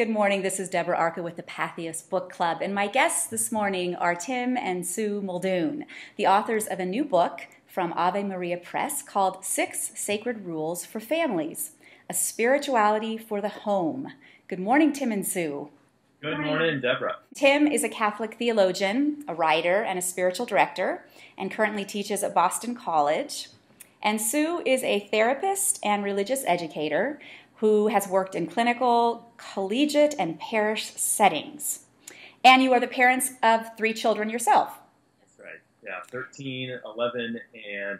Good morning. This is Deborah Arca with the Patheos Book Club, and my guests this morning are Tim and Sue Muldoon, the authors of a new book from Ave Maria Press called 6 Sacred Rules for Families, a Spirituality for the Home. Good morning, Tim and Sue. Good morning, Deborah. Tim is a Catholic theologian, a writer, and a spiritual director, and currently teaches at Boston College. And Sue is a therapist and religious educator who has worked in clinical, collegiate, and parish settings. And you are the parents of 3 children yourself. That's right. Yeah, 13, 11, and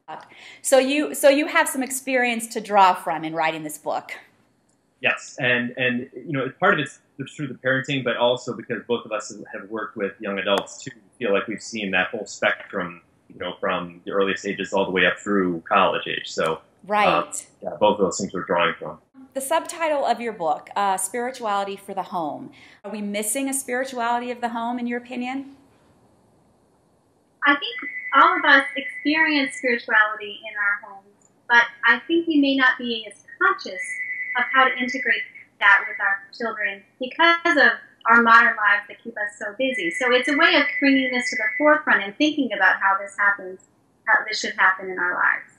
9. So you have some experience to draw from in writing this book. Yes, and you know, part of it's through the parenting, but also because both of us have worked with young adults too. We feel like we've seen that whole spectrum, you know, from the earliest ages all the way up through college age. So right. Yeah, both of those things we're drawing from. The subtitle of your book, Spirituality for the Home. Are we missing a spirituality of the home, in your opinion? I think all of us experience spirituality in our homes, but I think we may not be as conscious of how to integrate that with our children because of our modern lives that keep us so busy. So it's a way of bringing this to the forefront and thinking about how this happens, how this should happen in our lives.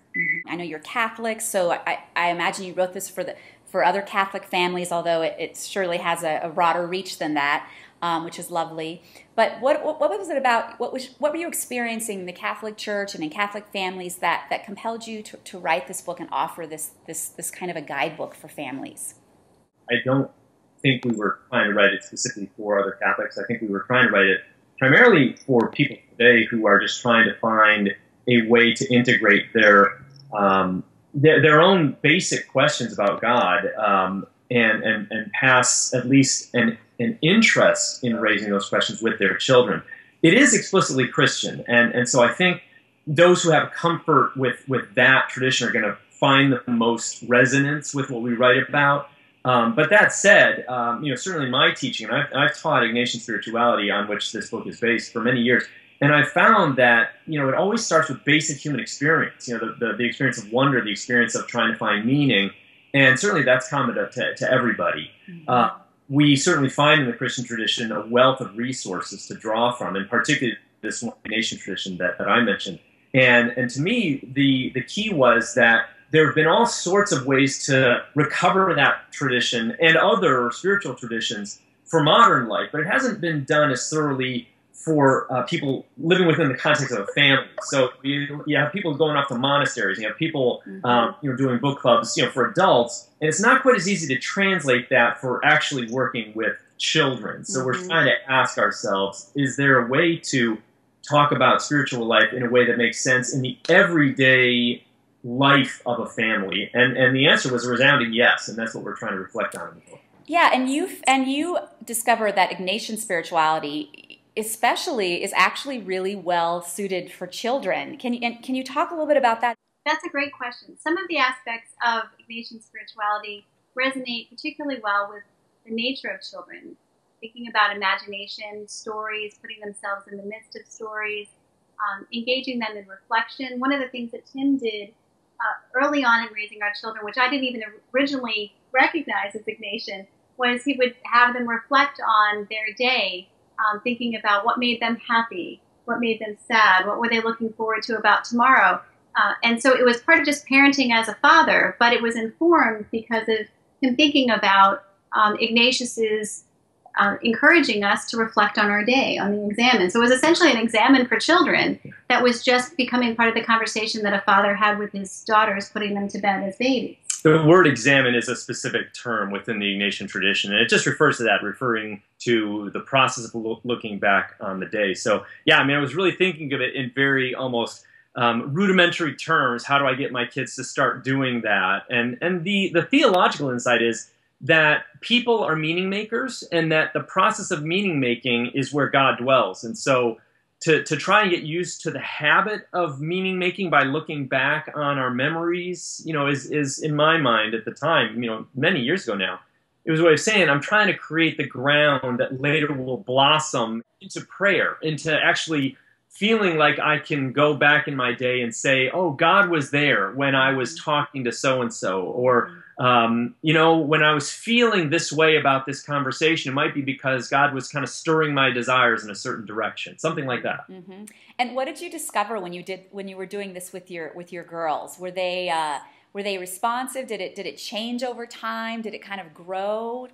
I know you're Catholic, so I imagine you wrote this for other Catholic families, although it surely has a broader reach than that, which is lovely. But what was it about? What were you experiencing in the Catholic Church and in Catholic families that compelled you to write this book and offer this kind of a guidebook for families? I don't think we were trying to write it specifically for other Catholics. I think we were trying to write it primarily for people today who are just trying to find a way to integrate their own basic questions about God and pass at least an interest in raising those questions with their children. It is explicitly Christian, and so I think those who have comfort with that tradition are going to find the most resonance with what we write about. But that said, you know, certainly my teaching, and I've taught Ignatian spirituality, on which this book is based, for many years. And I found that, you know, it always starts with basic human experience, you know, the experience of wonder, the experience of trying to find meaning. And certainly that's common to everybody. Mm-hmm. We certainly find in the Christian tradition a wealth of resources to draw from, and particularly this Ignatian tradition that I mentioned. And to me, the key was that there have been all sorts of ways to recover that tradition and other spiritual traditions for modern life, but it hasn't been done as thoroughly for people living within the context of a family. So you have people going off to monasteries, you have people you know, doing book clubs, you know, for adults, and it's not quite as easy to translate that for actually working with children. So we're trying to ask ourselves, is there a way to talk about spiritual life in a way that makes sense in the everyday life of a family? And the answer was a resounding yes, and that's what we're trying to reflect on in the book. Yeah, and you discovered that Ignatian spirituality especially is actually really well suited for children. Can you talk a little bit about that? That's a great question. Some of the aspects of Ignatian spirituality resonate particularly well with the nature of children. Thinking about imagination, stories, putting themselves in the midst of stories, engaging them in reflection. One of the things that Tim did early on in raising our children, which I didn't even originally recognize as Ignatian, was he would have them reflect on their day, thinking about what made them happy, what made them sad, what were they looking forward to about tomorrow. And so it was part of just parenting as a father, but it was informed because of him thinking about Ignatius's encouraging us to reflect on our day, on the examen. So it was essentially an examen for children that was just becoming part of the conversation that a father had with his daughters, putting them to bed as babies. The word examen is a specific term within the Ignatian tradition, and it just refers to that, referring to the process of looking back on the day. So, yeah, I mean, I was really thinking of it in very almost rudimentary terms. How do I get my kids to start doing that? And the theological insight is that people are meaning makers, and that the process of meaning making is where God dwells. And so to try and get used to the habit of meaning making by looking back on our memories, you know, is in my mind at the time, you know, many years ago now, it was a way of saying I'm trying to create the ground that later will blossom into prayer, into actually feeling like I can go back in my day and say, oh, God was there when I was talking to so-and-so, or, you know, when I was feeling this way about this conversation, it might be because God was kind of stirring my desires in a certain direction, something like that. Mm-hmm. And what did you discover when you were doing this with your girls? Were they responsive? Did it change over time? Did it kind of grow?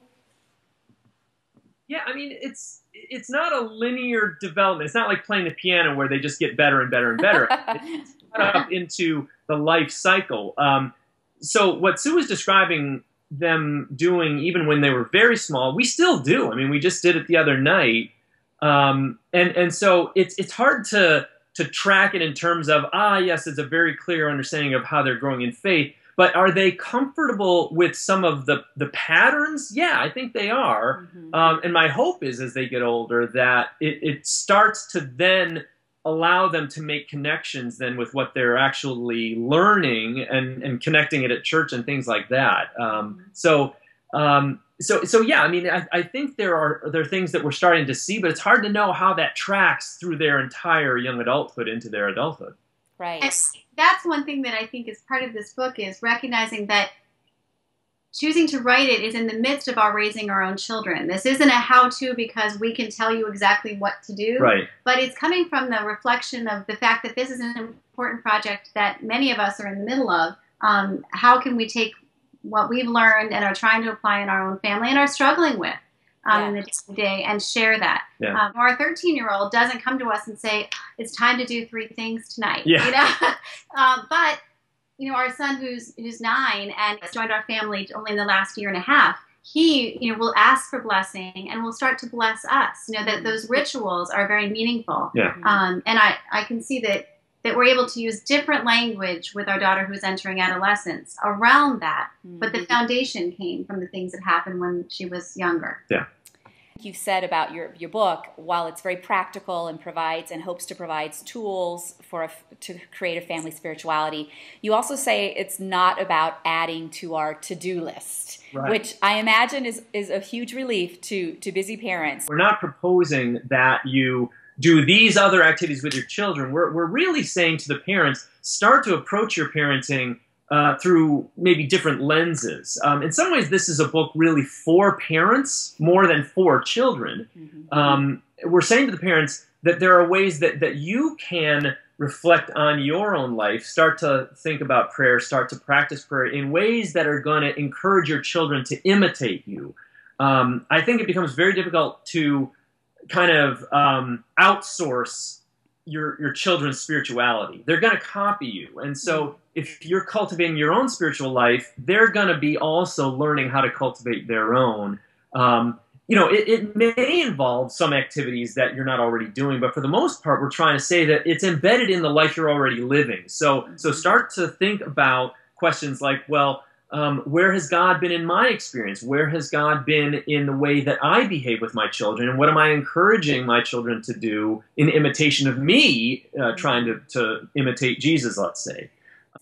Yeah, I mean, it's not a linear development. It's not like playing the piano where they just get better and better and better. It's up into the life cycle. So what Sue was describing them doing, even when they were very small, we still do. I mean, we just did it the other night, and so it's hard to track it in terms of yes, it's a very clear understanding of how they're growing in faith. But are they comfortable with some of the patterns? Yeah, I think they are. Mm-hmm. And my hope is, as they get older, that it starts to then allow them to make connections then with what they're actually learning and connecting it at church and things like that. So yeah, I mean, I think there are things that we're starting to see, but it's hard to know how that tracks through their entire young adulthood into their adulthood. Right. That's one thing that I think is part of this book, is recognizing that choosing to write it is in the midst of our raising our own children. This isn't a how-to because we can tell you exactly what to do, right, but it's coming from the reflection of the fact that this is an important project that many of us are in the middle of. How can we take what we've learned and are trying to apply in our own family and are struggling with in the day and share that. Yeah. Our 13-year-old doesn't come to us and say, it's time to do 3 things tonight. Yeah. You know? But, you know, our son who's 9 and has joined our family only in the last year and a half, he, you know, will ask for blessing and will start to bless us. You know, that those rituals are very meaningful. Yeah. And I can see that we're able to use different language with our daughter who's entering adolescence around that. Mm-hmm. But the foundation came from the things that happened when she was younger. Yeah. You've said about your book, while it's very practical and hopes to provide tools to create a family spirituality, you also say it's not about adding to our to-do list, right, which I imagine is a huge relief to busy parents. We're not proposing that you do these other activities with your children. We're really saying to the parents, start to approach your parenting through maybe different lenses. In some ways, this is a book really for parents more than for children. Mm-hmm. We're saying to the parents that there are ways that you can reflect on your own life, start to think about prayer, start to practice prayer in ways that are going to encourage your children to imitate you. I think it becomes very difficult to kind of outsource your children's spirituality. They're going to copy you. And so if you're cultivating your own spiritual life, they're going to be also learning how to cultivate their own. You know, it may involve some activities that you're not already doing, but for the most part, we're trying to say that it's embedded in the life you're already living. So start to think about questions like, well, where has God been in my experience? Where has God been in the way that I behave with my children? And what am I encouraging my children to do in imitation of me, trying to imitate Jesus, let's say?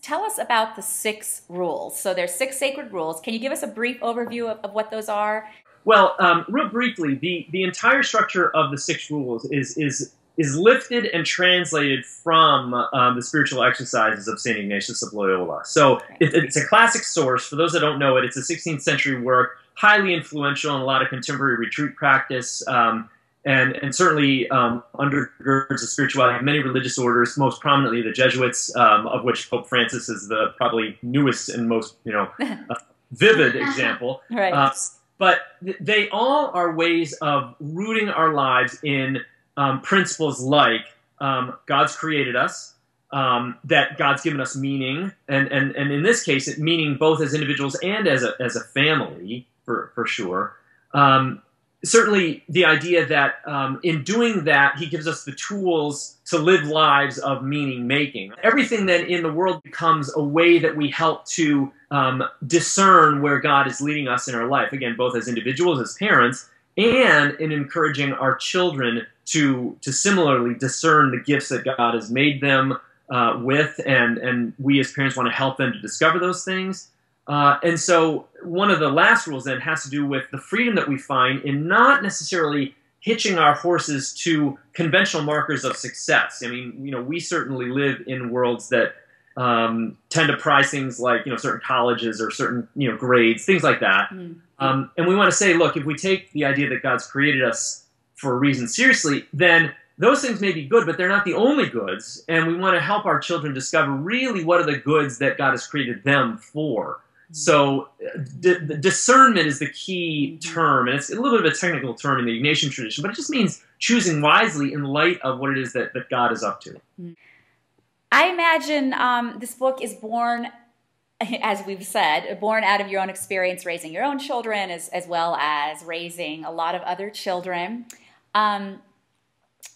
Tell us about the 6 rules. So there's 6 sacred rules. Can you give us a brief overview of what those are? Well, real briefly, the entire structure of the 6 rules is lifted and translated from the spiritual exercises of St. Ignatius of Loyola. So it's a classic source. For those that don't know it, it's a 16th century work, highly influential in a lot of contemporary retreat practice, and certainly undergirds the spirituality of many religious orders, most prominently the Jesuits, of which Pope Francis is the probably newest and most vivid example. Right. But they all are ways of rooting our lives in principles like God's created us, that God's given us meaning, and in this case, it meaning both as individuals and as a family, for sure. Certainly, the idea that in doing that, He gives us the tools to live lives of meaning making. Everything then in the world becomes a way that we help to discern where God is leading us in our life. Again, both as individuals, as parents, and in encouraging our children to similarly discern the gifts that God has made them with, and we as parents want to help them to discover those things. And so one of the last rules then has to do with the freedom that we find in not necessarily hitching our horses to conventional markers of success. I mean, we certainly live in worlds that tend to prize things like, certain colleges or certain, grades, things like that. And we want to say, look, if we take the idea that God's created us for a reason seriously, then those things may be good, but they're not the only goods. And we want to help our children discover really what are the goods that God has created them for. So discernment is the key term, and it's a little bit of a technical term in the Ignatian tradition, but it just means choosing wisely in light of what it is that God is up to. I imagine this book is born, as we've said, born out of your own experience raising your own children as well as raising a lot of other children.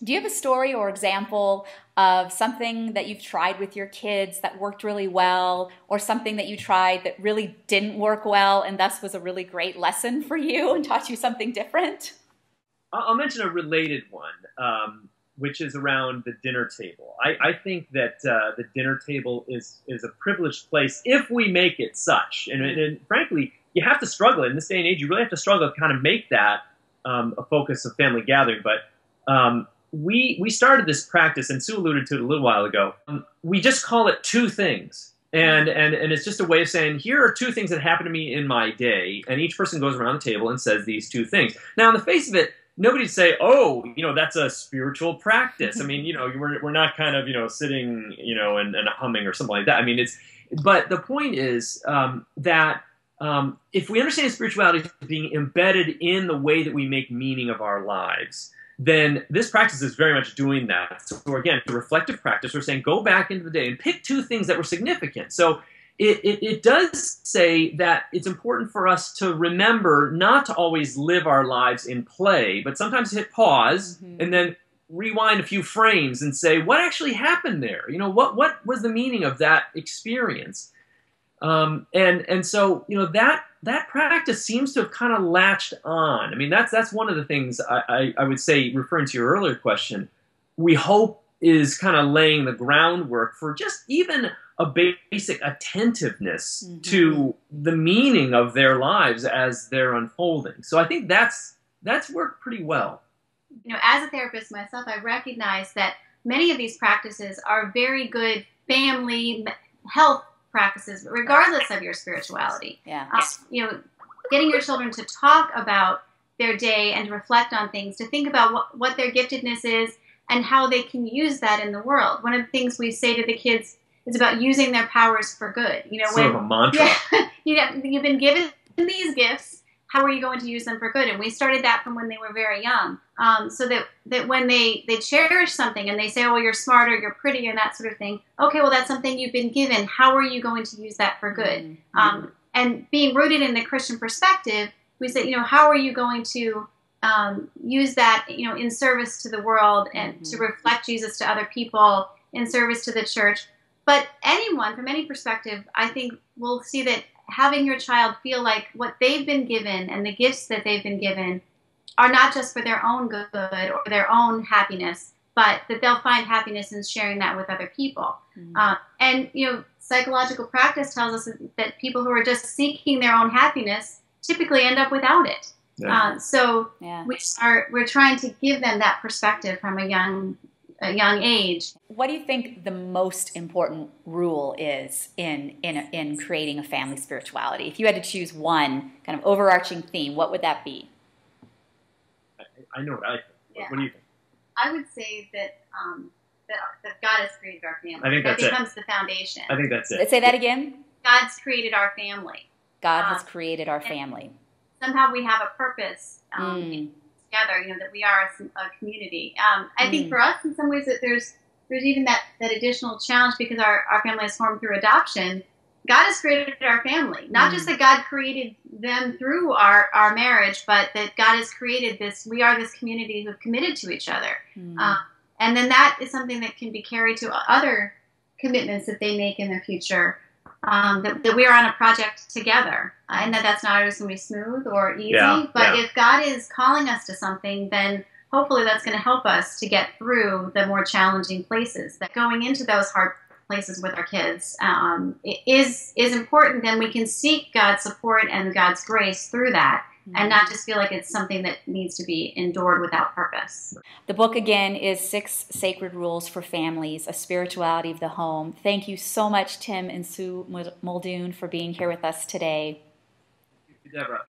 Do you have a story or example of something that you've tried with your kids that worked really well, or something that you tried that really didn't work well and thus was a really great lesson for you and taught you something different? I'll mention a related one, which is around the dinner table. I think that the dinner table is a privileged place if we make it such. And frankly, you have to struggle. In this day and age, you really have to struggle to kind of make that a focus of family gathering. But we started this practice, and Sue alluded to it a little while ago. We just call it two things. And it's just a way of saying, here are two things that happened to me in my day, and each person goes around the table and says these two things. Now, on the face of it, nobody'd say, oh, that's a spiritual practice. I mean, we're not kind of, sitting, and humming or something like that. I mean, but the point is that if we understand spirituality as being embedded in the way that we make meaning of our lives, then this practice is very much doing that. So again, it's a reflective practice. We're saying go back into the day and pick two things that were significant. So it does say that it's important for us to remember not to always live our lives in play, but sometimes hit pause and then rewind a few frames and say, what actually happened there? What was the meaning of that experience? And so, that practice seems to have kind of latched on. I mean, that's one of the things I would say, referring to your earlier question, we hope is kind of laying the groundwork for just even a basic attentiveness to the meaning of their lives as they're unfolding. So I think that's worked pretty well. As a therapist myself, I recognize that many of these practices are very good family health practices, regardless of your spirituality. Yeah. Getting your children to talk about their day and to reflect on things, to think about what their giftedness is and how they can use that in the world. One of the things we say to the kids is about using their powers for good. Sort of a mantra. You've been given these gifts. How are you going to use them for good? And we started that from when they were very young, so that when they cherish something and they say, oh, you're smart or you're pretty and that sort of thing. Okay, well, that's something you've been given. How are you going to use that for good? And being rooted in the Christian perspective, we say, how are you going to use that, in service to the world and to reflect Jesus to other people, in service to the church. But anyone, from any perspective, I think will see that having your child feel like what they've been given and the gifts that they've been given are not just for their own good or their own happiness, but that they'll find happiness in sharing that with other people. And psychological practice tells us that people who are just seeking their own happiness typically end up without it. We're trying to give them that perspective from a young age. What do you think the most important rule is in creating a family spirituality? If you had to choose one kind of overarching theme, what would that be? I know what I think. Yeah. What do you think? I would say that that God has created our family. I think that that's becomes the foundation. I think that's it. Say that again. God's created our family. God has created our family. Somehow we have a purpose together. That we are a community. I think for us, in some ways, that there's even that additional challenge because our family is formed through adoption. God has created our family. Not just that God created them through our marriage, but that God has created this. We are this community who have committed to each other. And then that is something that can be carried to other commitments that they make in their future. That we are on a project together, and that's not always going to be smooth or easy. But if God is calling us to something, then hopefully that's going to help us to get through the more challenging places. That going into those hard places with our kids is important. Then we can seek God's support and God's grace through that, and not just feel like it's something that needs to be endured without purpose. The book, again, is 6 Sacred Rules for Families, A Spirituality of the Home. Thank you so much, Tim and Sue Muldoon, for being here with us today. Thank you, Deborah.